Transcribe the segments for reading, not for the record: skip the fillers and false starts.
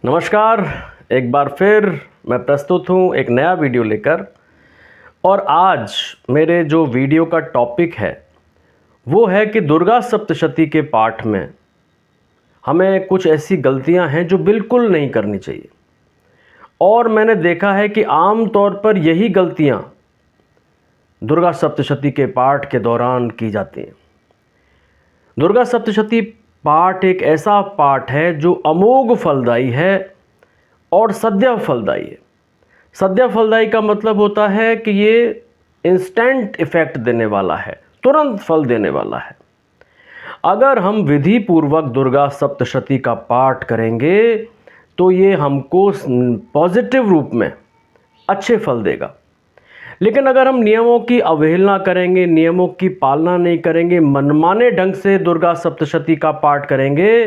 नमस्कार। एक बार फिर मैं प्रस्तुत हूँ एक नया वीडियो लेकर। और आज मेरे जो वीडियो का टॉपिक है वो है कि दुर्गा सप्तशती के पाठ में हमें कुछ ऐसी गलतियाँ हैं जो बिल्कुल नहीं करनी चाहिए। और मैंने देखा है कि आम तौर पर यही गलतियाँ दुर्गा सप्तशती के पाठ के दौरान की जाती हैं। दुर्गा सप्तशती पाठ एक ऐसा पाठ है जो अमोघ फलदायी है और सद्य फलदायी है। सद्य फलदायी का मतलब होता है कि ये इंस्टेंट इफ़ेक्ट देने वाला है, तुरंत फल देने वाला है। अगर हम विधि पूर्वक दुर्गा सप्तशती का पाठ करेंगे तो ये हमको पॉजिटिव रूप में अच्छे फल देगा। लेकिन अगर हम नियमों की अवहेलना करेंगे, नियमों की पालना नहीं करेंगे, मनमाने ढंग से दुर्गा सप्तशती का पाठ करेंगे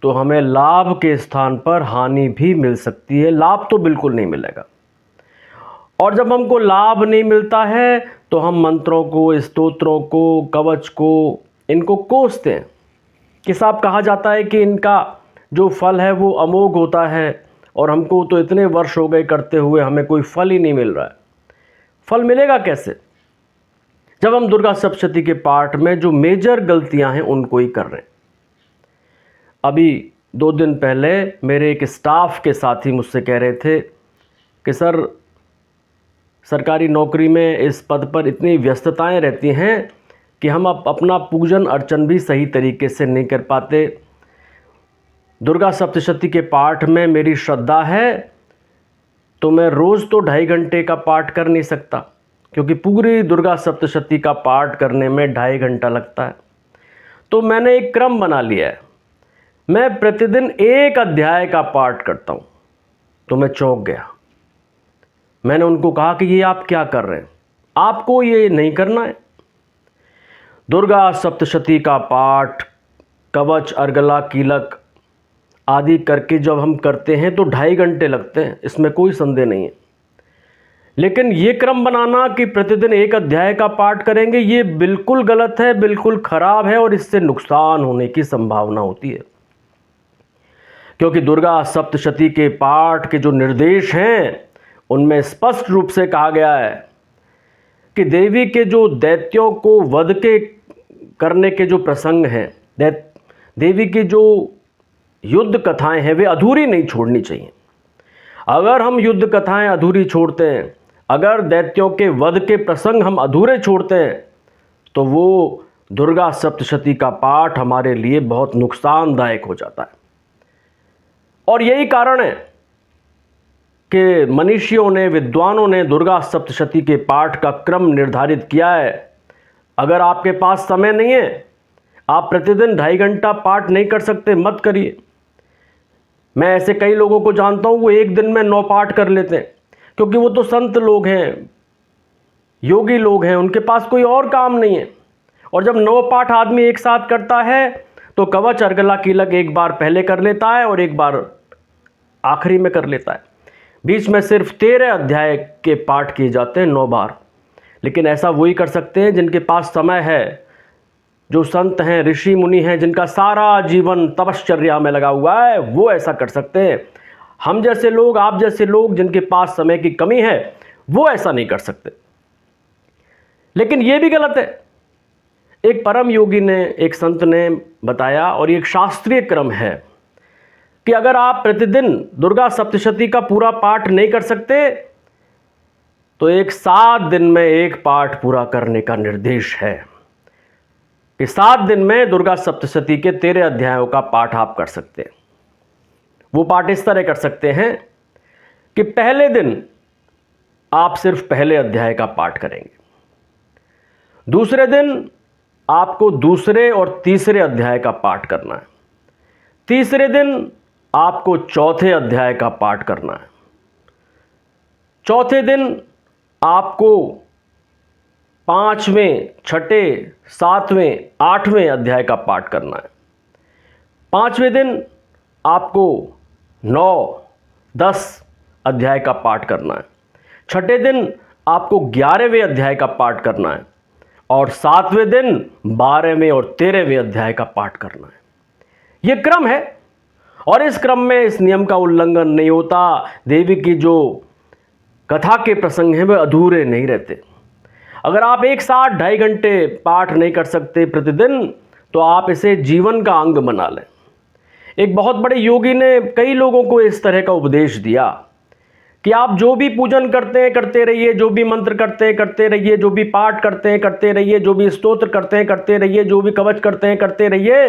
तो हमें लाभ के स्थान पर हानि भी मिल सकती है। लाभ तो बिल्कुल नहीं मिलेगा। और जब हमको लाभ नहीं मिलता है तो हम मंत्रों को, स्तोत्रों को, कवच को, इनको कोसते हैं कि साहब कहा जाता है कि इनका जो फल है वो अमोघ होता है और हमको तो इतने वर्ष हो गए करते हुए, हमें कोई फल ही नहीं मिल रहा है। फल मिलेगा कैसे जब हम दुर्गा सप्तशती के पाठ में जो मेजर गलतियां हैं उनको ही कर रहे हैं। अभी 2 दिन पहले मेरे एक स्टाफ के साथी मुझसे कह रहे थे कि सर, सरकारी नौकरी में इस पद पर इतनी व्यस्तताएं रहती हैं कि हम अपना पूजन अर्चन भी सही तरीके से नहीं कर पाते। दुर्गा सप्तशती के पाठ में मेरी श्रद्धा है तो मैं रोज़ तो 2.5 घंटे का पाठ कर नहीं सकता, क्योंकि पूरी दुर्गा सप्तशती का पाठ करने में 2.5 घंटा लगता है। तो मैंने एक क्रम बना लिया है, मैं प्रतिदिन 1 अध्याय का पाठ करता हूँ। तो मैं चौंक गया। मैंने उनको कहा कि ये आप क्या कर रहे हैं, आपको ये नहीं करना है। दुर्गा सप्तशती का पाठ, कवच, अर्गला, कीलक आदि करके जब हम करते हैं तो 2.5 घंटे लगते हैं, इसमें कोई संदेह नहीं है। लेकिन ये क्रम बनाना कि प्रतिदिन 1 अध्याय का पाठ करेंगे, ये बिल्कुल गलत है, बिल्कुल खराब है और इससे नुकसान होने की संभावना होती है। क्योंकि दुर्गा सप्तशती के पाठ के जो निर्देश हैं उनमें स्पष्ट रूप से कहा गया है कि देवी के जो दैत्यों को वध के करने के जो प्रसंग हैं, देवी की जो युद्ध कथाएं हैं, वे अधूरी नहीं छोड़नी चाहिए। अगर हम युद्ध कथाएं अधूरी छोड़ते हैं, अगर दैत्यों के वध के प्रसंग हम अधूरे छोड़ते हैं तो वो दुर्गा सप्तशती का पाठ हमारे लिए बहुत नुकसानदायक हो जाता है। और यही कारण है कि मनीषियों ने, विद्वानों ने दुर्गा सप्तशती के पाठ का क्रम निर्धारित किया है। अगर आपके पास समय नहीं है, आप प्रतिदिन 2.5 घंटा पाठ नहीं कर सकते, मत करिए। मैं ऐसे कई लोगों को जानता हूँ, वो एक दिन में 9 पाठ कर लेते हैं, क्योंकि वो तो संत लोग हैं, योगी लोग हैं, उनके पास कोई और काम नहीं है। और जब 9 पाठ आदमी एक साथ करता है तो कवच, अर्गला, कीलक एक बार पहले कर लेता है और एक बार आखिरी में कर लेता है। बीच में सिर्फ 13 अध्याय के पाठ किए जाते हैं 9 बार। लेकिन ऐसा वही कर सकते हैं जिनके पास समय है, जो संत हैं, ऋषि मुनि हैं, जिनका सारा जीवन तपश्चर्या में लगा हुआ है, वो ऐसा कर सकते हैं। हम जैसे लोग, आप जैसे लोग जिनके पास समय की कमी है, वो ऐसा नहीं कर सकते। लेकिन ये भी गलत है। एक परम योगी ने, एक संत ने बताया, और ये एक शास्त्रीय क्रम है कि अगर आप प्रतिदिन दुर्गा सप्तशती का पूरा पाठ नहीं कर सकते तो 7 दिन में 1 पाठ पूरा करने का निर्देश है कि 7 दिन में दुर्गा सप्तशती के 13 अध्यायों का पाठ आप कर सकते हैं। वो पाठ इस तरह कर सकते हैं कि पहले दिन आप सिर्फ पहले अध्याय का पाठ करेंगे, दूसरे दिन आपको दूसरे और तीसरे अध्याय का पाठ करना है, तीसरे दिन आपको चौथे अध्याय का पाठ करना है, चौथे दिन आपको 5वें, 6ठे, 7वें, 8वें अध्याय का पाठ करना है, 5वें दिन आपको 9, 10 अध्याय का पाठ करना है, 6ठे दिन आपको 11वें अध्याय का पाठ करना है और 7वें दिन 12वें और 13वें अध्याय का पाठ करना है। ये क्रम है। और इस क्रम में इस नियम का उल्लंघन नहीं होता, देवी की जो कथा के प्रसंग हैं वे अधूरे नहीं रहते। अगर आप एक साथ 2.5 घंटे पाठ नहीं कर सकते प्रतिदिन, तो आप इसे जीवन का अंग बना लें। एक बहुत बड़े योगी ने कई लोगों को इस तरह का उपदेश दिया कि आप जो भी पूजन करते हैं करते रहिए, जो भी मंत्र करते हैं करते रहिए, जो भी पाठ करते हैं करते रहिए, जो भी स्तोत्र करते हैं करते रहिए, जो भी कवच करते हैं करते रहिए,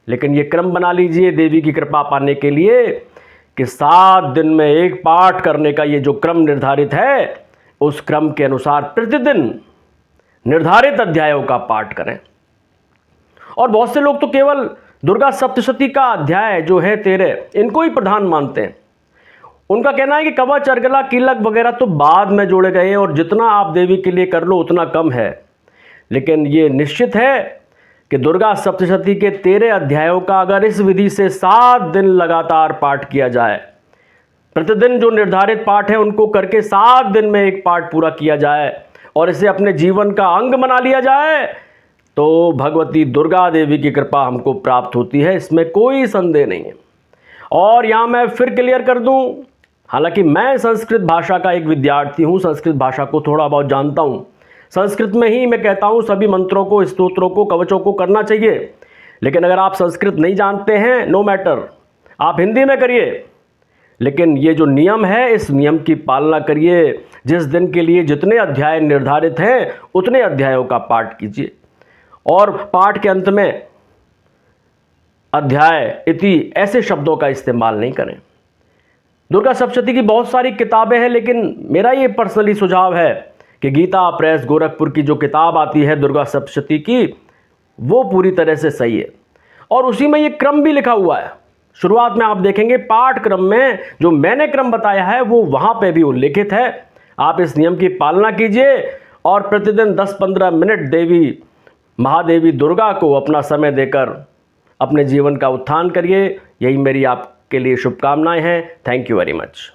लेकिन ये क्रम बना लीजिए देवी की कृपा पाने के लिए कि 7 दिन में एक पाठ करने का ये जो क्रम निर्धारित है, उस क्रम के अनुसार प्रतिदिन निर्धारित अध्यायों का पाठ करें। और बहुत से लोग तो केवल दुर्गा सप्तशती का अध्याय जो है 13, इनको ही प्रधान मानते हैं। उनका कहना है कि कवच, अर्गला, कीलक वगैरह तो बाद में जोड़े गए हैं और जितना आप देवी के लिए कर लो उतना कम है। लेकिन ये निश्चित है कि दुर्गा सप्तशती के 13 अध्यायों का अगर इस विधि से 7 दिन लगातार पाठ किया जाए, प्रतिदिन जो निर्धारित पाठ है उनको करके 7 दिन में एक पाठ पूरा किया जाए और इसे अपने जीवन का अंग बना लिया जाए, तो भगवती दुर्गा देवी की कृपा हमको प्राप्त होती है, इसमें कोई संदेह नहीं है। और यहाँ मैं फिर क्लियर कर दूँ, हालांकि मैं संस्कृत भाषा का एक विद्यार्थी हूँ, संस्कृत भाषा को थोड़ा बहुत जानता हूँ, संस्कृत में ही मैं कहता हूँ सभी मंत्रों को, स्तोत्रों को, कवचों को करना चाहिए। लेकिन अगर आप संस्कृत नहीं जानते हैं, नो मैटर, आप हिंदी में करिए, लेकिन ये जो नियम है इस नियम की पालना करिए। जिस दिन के लिए जितने अध्याय निर्धारित हैं उतने अध्यायों का पाठ कीजिए और पाठ के अंत में अध्याय, इति ऐसे शब्दों का इस्तेमाल नहीं करें। दुर्गा सप्तशती की बहुत सारी किताबें हैं, लेकिन मेरा ये पर्सनली सुझाव है कि गीता प्रेस गोरखपुर की जो किताब आती है दुर्गा सप्तशती की, वो पूरी तरह से सही है और उसी में ये क्रम भी लिखा हुआ है। शुरुआत में आप देखेंगे पाठ क्रम में जो मैंने क्रम बताया है वो वहाँ पे भी उल्लेखित है। आप इस नियम की पालना कीजिए और प्रतिदिन 10-15 मिनट देवी महादेवी दुर्गा को अपना समय देकर अपने जीवन का उत्थान करिए। यही मेरी आपके लिए शुभकामनाएं हैं। Thank you very much.